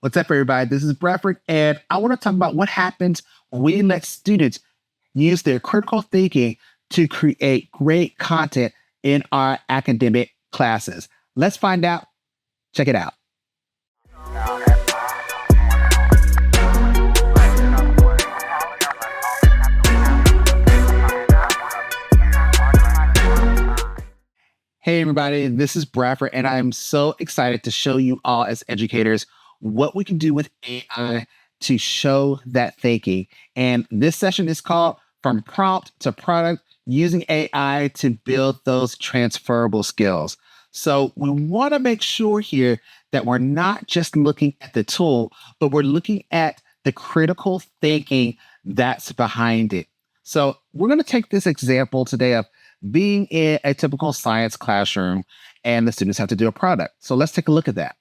What's up, everybody? This is Bradford, and I want to talk about what happens when we let students use their critical thinking to create great content in our academic classes. Let's find out. Check it out. Hey, everybody, this is Bradford, and I'm so excited to show you all as educators what we can do with AI to show that thinking. And this session is called From Prompt to Product, using AI to build those transferable skills. So we want to make sure here that we're not just looking at the tool, but we're looking at the critical thinking that's behind it. So we're going to take this example today of being in a typical science classroom and the students have to do a product. So let's take a look at that.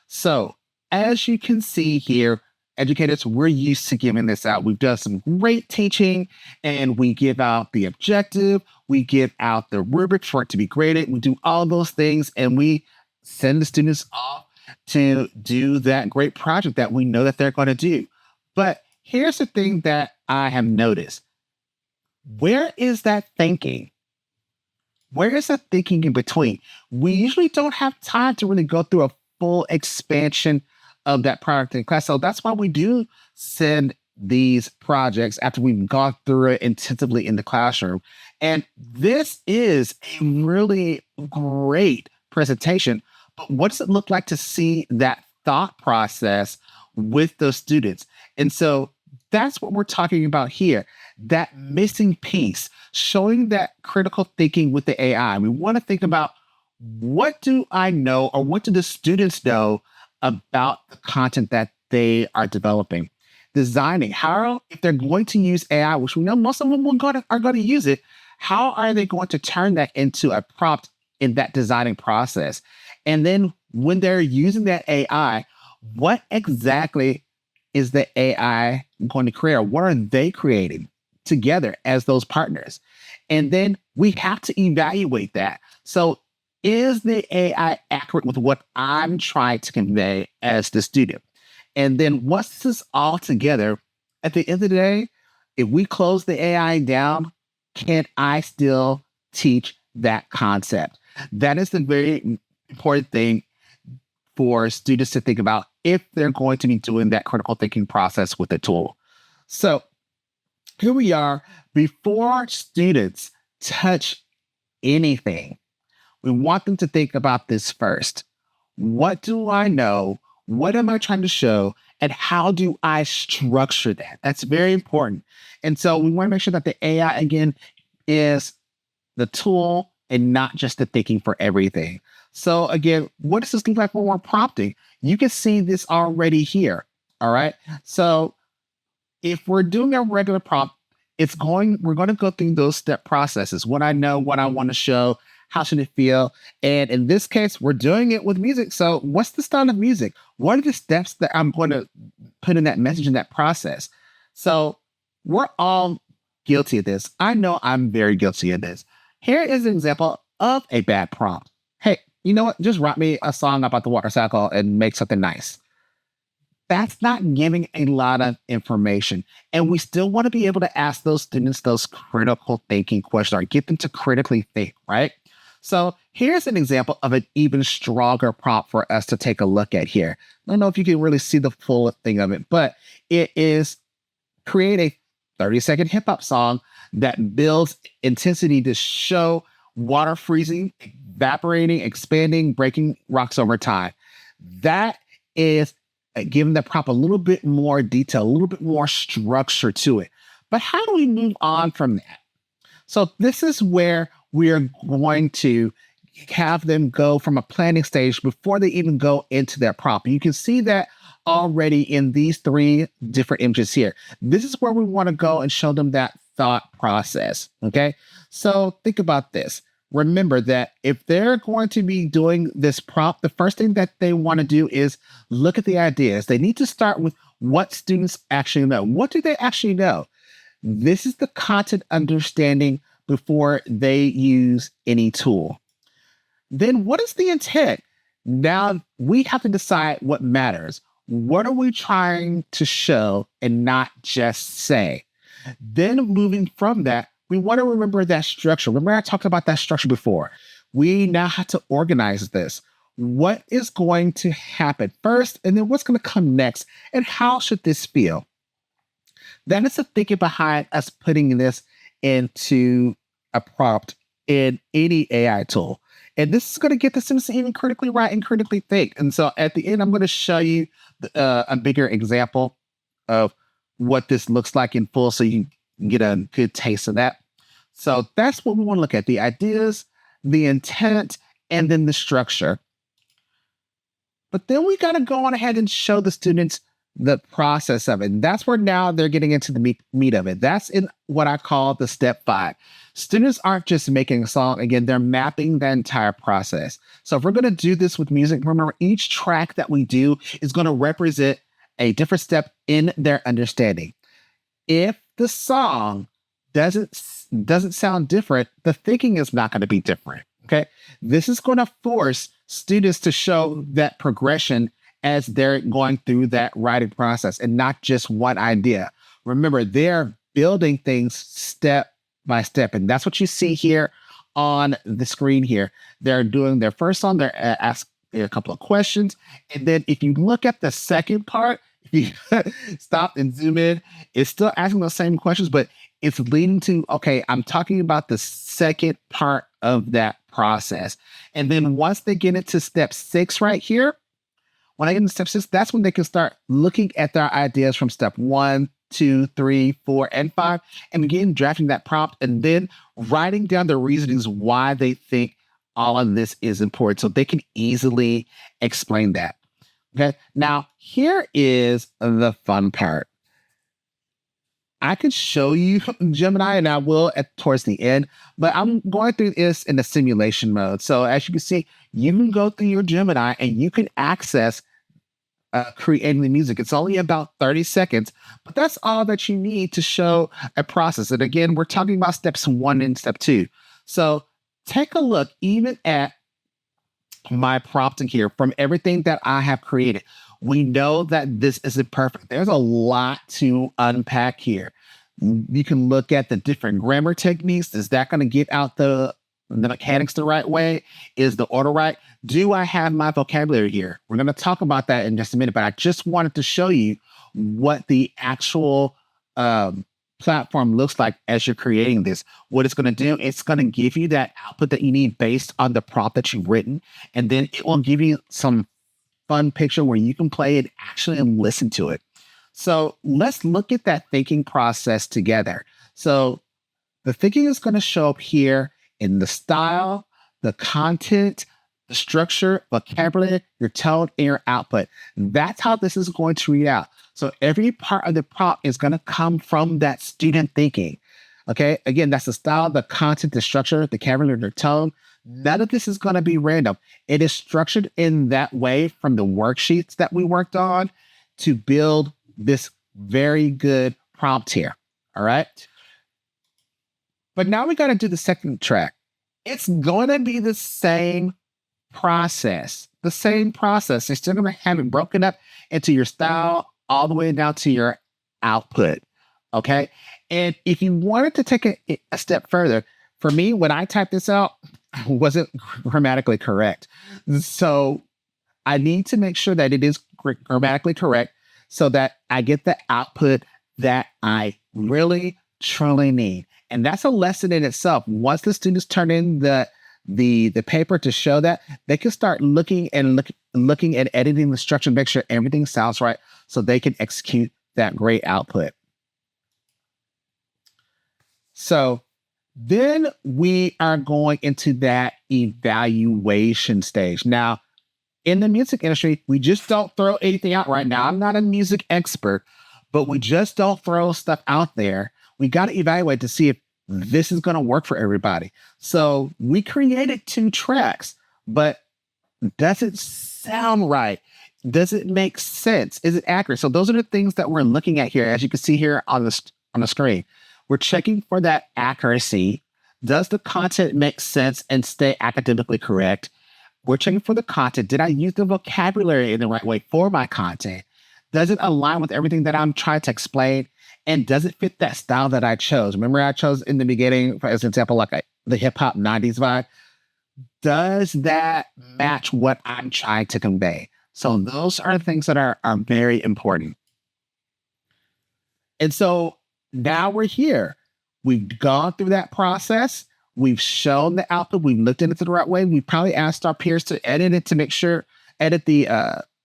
So as you can see here, educators, we're used to giving this out. We've done some great teaching and we give out the objective, we give out the rubric for it to be graded. We do all those things and we send the students off to do that great project that we know that they're going to do. But here's the thing that I have noticed. Where is that thinking? Where is the thinking in between? We usually don't have time to really go through a full expansion of that product in class. So that's why we do send these projects after we've gone through it intensively in the classroom. And this is a really great presentation. But what does it look like to see that thought process with those students? And so that's what we're talking about here, that missing piece, showing that critical thinking with the AI. We want to think about, what do I know or what do the students know about the content that they are developing? Designing, how, if they're going to use AI, which we know most of them are going to use it, how are they going to turn that into a prompt in that designing process? And then when they're using that AI, what exactly is the AI going to create? Or what are they creating together as those partners? And then we have to evaluate that. So is the AI accurate with what I'm trying to convey as the student? And then once this all together, at the end of the day, if we close the AI down, can I still teach that concept? That is the very important thing for students to think about if they're going to be doing that critical thinking process with the tool. So here we are. Before students touch anything, we want them to think about this first. What do I know? What am I trying to show? And how do I structure that? That's very important. And so we want to make sure that the AI, again, is the tool and not just the thinking for everything. So again, what does this look like when we're prompting? You can see this already here. All right. So if we're doing a regular prompt, we're going to go through those step processes. What I know, what I want to show, how should it feel? And in this case, we're doing it with music. So what's the style of music? What are the steps that I'm going to put in that message in that process? So we're all guilty of this. I know I'm very guilty of this. Here is an example of a bad prompt. Hey, you know what? Just write me a song about the water cycle and make something nice. That's not giving a lot of information. And we still want to be able to ask those students those critical thinking questions or get them to critically think, right? So here's an example of an even stronger prompt for us to take a look at here. I don't know if you can really see the full thing of it, but it is create a 30-second hip hop song that builds intensity to show water freezing, evaporating, expanding, breaking rocks over time. That is giving the prompt a little bit more detail, a little bit more structure to it. But how do we move on from that? So this is where we are going to have them go from a planning stage before they even go into their prompt. You can see that already in these three different images here. This is where we want to go and show them that thought process. Okay. So think about this. Remember that if they're going to be doing this prompt, the first thing that they want to do is look at the ideas. They need to start with what students actually know. What do they actually know? This is the content understanding before they use any tool. Then what is the intent? Now we have to decide what matters. What are we trying to show and not just say? Then moving from that, we want to remember that structure. Remember, I talked about that structure before. We now have to organize this. What is going to happen first, and then what's going to come next, and how should this feel? That is the thinking behind us putting this into a prompt in any AI tool. And this is going to get the students to even critically write and critically think. And so at the end, I'm going to show you a bigger example of what this looks like in full so you can get a good taste of that. So that's what we want to look at: the ideas, the intent, and then the structure. But then we got to go on ahead and show the students the process of it. And that's where now they're getting into the meat of it. That's in what I call the step 5. Students aren't just making a song. Again, they're mapping the entire process. So if we're going to do this with music, remember each track that we do is going to represent a different step in their understanding. If the song doesn't sound different, the thinking is not going to be different. Okay. This is going to force students to show that progression as they're going through that writing process and not just one idea. Remember, they're building things step by step. And that's what you see here on the screen here. They're doing their first song, they're asking a couple of questions. And then if you look at the second part, if you stop and zoom in, it's still asking those same questions, but it's leading to, okay, I'm talking about the second part of that process. And then once they get into step 6 right here, when I get into step 6, that's when they can start looking at their ideas from step 1, 2, 3, 4, and 5, and begin drafting that prompt and then writing down the reasonings why they think all of this is important so they can easily explain that. Okay. Now, here is the fun part. I could show you Gemini, and I will towards the end, but I'm going through this in the simulation mode. So as you can see, you can go through your Gemini and you can access creating the music. It's only about 30 seconds, but that's all that you need to show a process. And again, we're talking about steps 1 and step 2. So take a look even at my prompting here from everything that I have created. We know that this isn't perfect. There's a lot to unpack here. You can look at the different grammar techniques. Is that going to get out the mechanics the right way? Is the order right? Do I have my vocabulary here? We're going to talk about that in just a minute, but I just wanted to show you what the actual platform looks like as you're creating this. What it's going to do, it's going to give you that output that you need based on the prompt that you've written, and then it will give you some fun picture where you can play it actually and listen to it. So let's look at that thinking process together. So the thinking is going to show up here in the style, the content, the structure, vocabulary, your tone, and your output. That's how this is going to read out. So every part of the prompt is going to come from that student thinking. Okay. Again, that's the style, the content, the structure, the vocabulary, the tone. None of this is going to be random. It is structured in that way from the worksheets that we worked on to build this very good prompt here. All right. But now we got to do the second track. It's going to be the same process. The same process. You're still going to have it broken up into your style all the way down to your output. Okay. And if you wanted to take a step further, for me, when I typed this out, I wasn't grammatically correct. So I need to make sure that it is grammatically correct so that I get the output that I really, truly need. And that's a lesson in itself. Once the students turn in the paper to show that, they can start looking and editing the structure, make sure everything sounds right so they can execute that great output. So then we are going into that evaluation stage. Now, in the music industry, we just don't throw anything out right now. I'm not a music expert, but we just don't throw stuff out there. We got to evaluate to see if this is going to work for everybody. So we created 2 tracks, but does it sound right? Does it make sense? Is it accurate? So those are the things that we're looking at here. As you can see here on the screen, we're checking for that accuracy. Does the content make sense and stay academically correct? We're checking for the content. Did I use the vocabulary in the right way for my content? Does it align with everything that I'm trying to explain? And does it fit that style that I chose? Remember, I chose in the beginning, for as an example, like the hip hop 90s vibe. Does that match what I'm trying to convey? So those are things that are very important. And so now we're here. We've gone through that process. We've shown the output. We've looked at it the right way. We probably asked our peers to edit it to make sure, edit the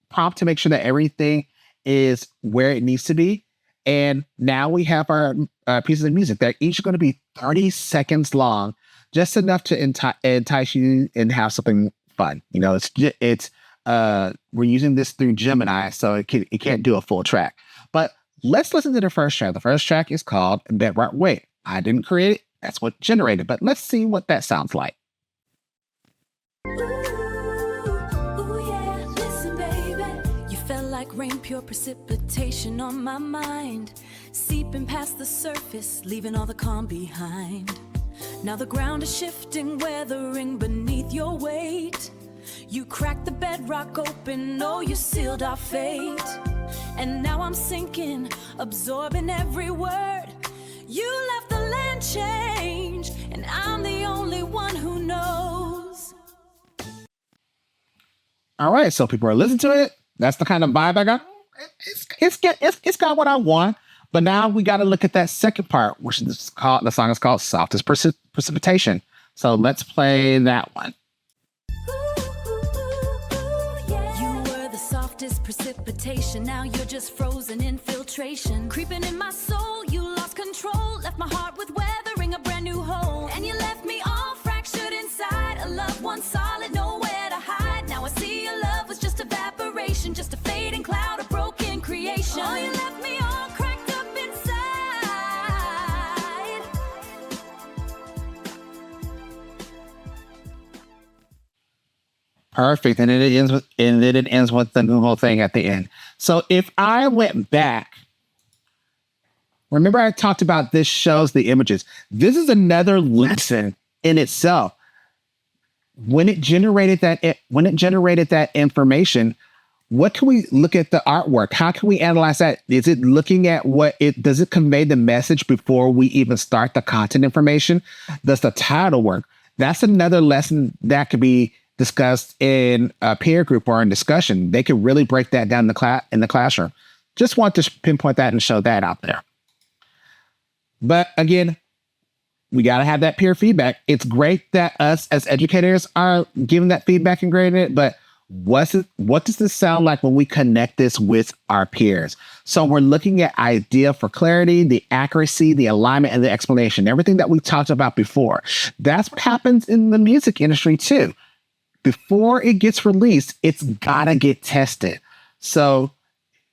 prompt to make sure that everything is where it needs to be. And now we have our pieces of music. They're each going to be 30 seconds long, just enough to entice you and have something fun. You know, we're using this through Gemini, so it can't do a full track. But let's listen to the first track. The first track is called Bedrock Wait. I didn't create it. That's what generated. But let's see what that sounds like. Rain, pure precipitation on my mind, seeping past the surface, leaving all the calm behind. Now the ground is shifting, weathering beneath your weight. You cracked the bedrock open, oh, you sealed our fate. And now I'm sinking, absorbing every word. You left the land change, and I'm the only one who knows. All right, so people are listening to it. That's the kind of vibe I got. It's got what I want. But now we got to look at that second part, which is called, the song is called Softest Precipitation. So let's play that one. You were the softest precipitation. Now you're just frozen infiltration. Creeping in my soul, you lost control. Left my heart with weathering a brand new hole. And you left me all fractured inside. A loved one solid, nowhere to hide. Now I see your love was just evaporation, just a fading cloud of broken creation. Oh, you left me all cracked up inside. Perfect. And it ends with the whole thing at the end. So if I went back, remember I talked about this shows the images. This is another lesson in itself. When it generated that information, what can we look at the artwork? How can we analyze that? Is it looking at does it convey the message before we even start the content information? Does the title work? That's another lesson that could be discussed in a peer group or in discussion. They could really break that down in the classroom. Just want to pinpoint that and show that out there. But again, we got to have that peer feedback. It's great that us as educators are giving that feedback and grading it, but what does this sound like when we connect this with our peers? So we're looking at idea for clarity, the accuracy, the alignment, and the explanation, everything that we talked about before. That's what happens in the music industry too. Before it gets released, it's got to get tested. So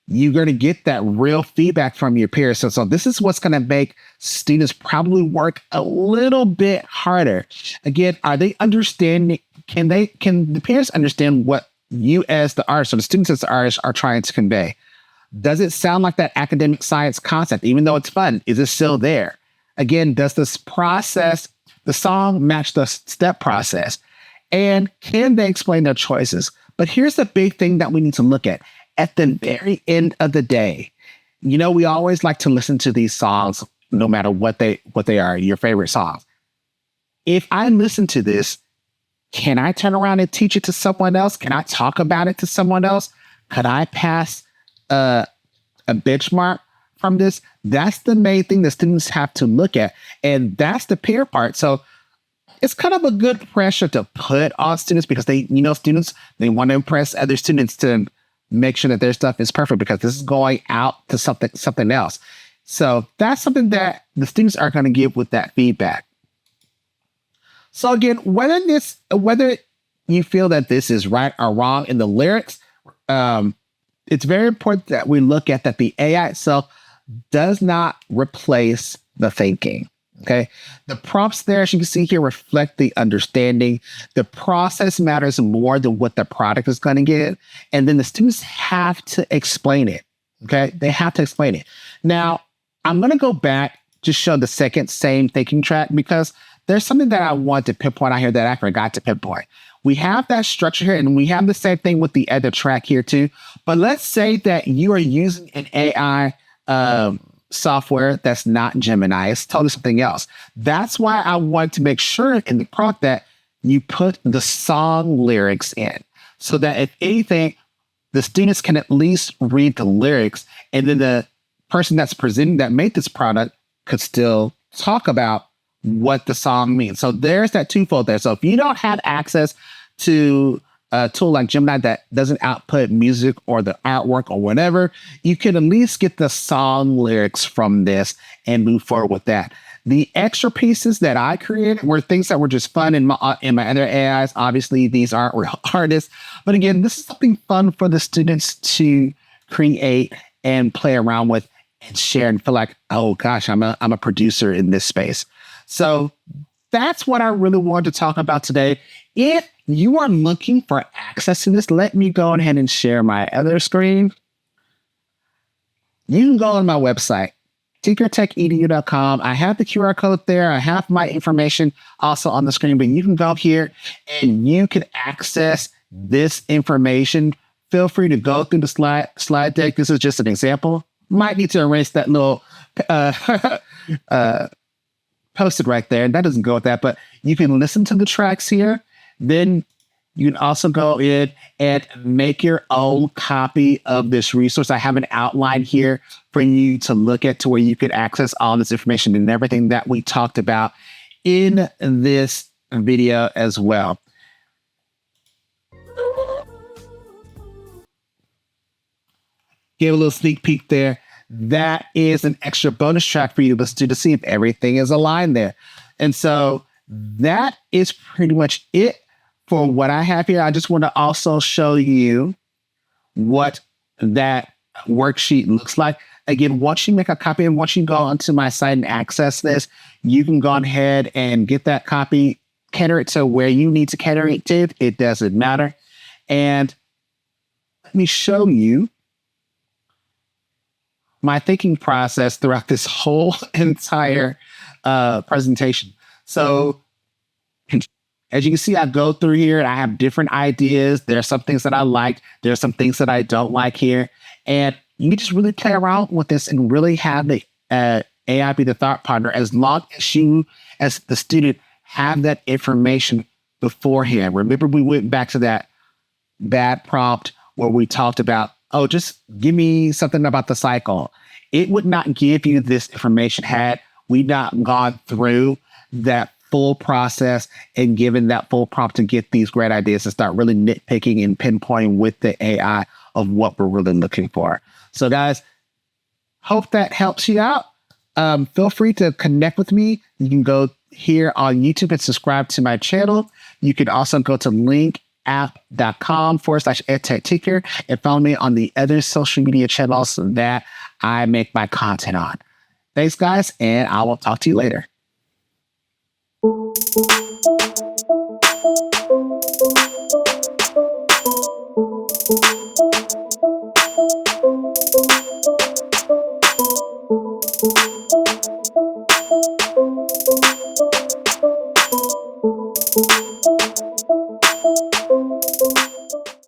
you're going to get that real feedback from your peers. So this is what's going to make students probably work a little bit harder. Again, are they understanding? Can the peers understand what you as the artist or the students as the artist are trying to convey? Does it sound like that academic science concept? Even though it's fun, is it still there? Again, does this process, the song match the step process? And can they explain their choices? But here's the big thing that we need to look at. At the very end of the day, you know, we always like to listen to these songs, no matter what they are, your favorite songs. If I listen to this, can I turn around and teach it to someone else? Can I talk about it to someone else? Could I pass a benchmark from this? That's the main thing that students have to look at. And that's the peer part. So it's kind of a good pressure to put on students because students, they want to impress other students to make sure that their stuff is perfect because this is going out to something else. So that's something that the students are going to give with that feedback. So again, whether you feel that this is right or wrong in the lyrics, it's very important that we look at that the AI itself does not replace the thinking. Okay. The prompts there, as you can see here, reflect the understanding. The process matters more than what the product is going to get. And then the students have to explain it. Okay. They have to explain it. Now, I'm going to go back to show the second same thinking track because there's something that I want to pinpoint out here that I forgot to pinpoint. we have that structure here, and we have the same thing with the edit track here too. But let's say that you are using an AI software that's not Gemini. It's totally something else. That's why I want to make sure in the prompt that you put the song lyrics in, so that if anything, the students can at least read the lyrics, and then the person that's presenting that made this product could still talk about what the song means. So there's that twofold there. So if you don't have access to a tool like Gemini that doesn't output music or the artwork or whatever, you can at least get the song lyrics from this and move forward with that. The extra pieces that I created were things that were just fun in my other AIs. Obviously, these aren't real artists. But again, this is something fun for the students to create and play around with and share and feel like, oh gosh, I'm a producer in this space. So that's what I really wanted to talk about today. If you are looking for access to this, let me go ahead and share my other screen. You can go on my website, tinkertechedu.com. I have the QR code there. I have my information also on the screen, but you can go here and you can access this information. Feel free to go through the slide deck. This is just an example. Might need to erase that little posted right there. That doesn't go with that, but you can listen to the tracks here. Then you can also go in and make your own copy of this resource. I have an outline here for you to look at to where you can access all this information and everything that we talked about in this video as well. Give a little sneak peek there. That is an extra bonus track for you to listen to see if everything is aligned there. And so that is pretty much it for what I have here. I just want to also show you what that worksheet looks like. Again, once you make a copy and once you go onto my site and access this, you can go ahead and get that copy, cater it to where you need to cater it to. It doesn't matter. And let me show you my thinking process throughout this whole entire presentation. So as you can see, I go through here and I have different ideas. There are some things that I like. There are some things that I don't like here. And you just really play around with this and really have the AI be the thought partner as long as you, as the student, have that information beforehand. Remember, we went back to that bad prompt where we talked about, oh, just give me something about the cycle. It would not give you this information had we not gone through that full process and given that full prompt to get these great ideas and start really nitpicking and pinpointing with the AI of what we're really looking for. So guys, hope that helps you out. Feel free to connect with me. You can go here on YouTube and subscribe to my channel. You can also go to linkapp.com/edtechtinker and follow me on the other social media channels that I make my content on. Thanks, guys, and I will talk to you later.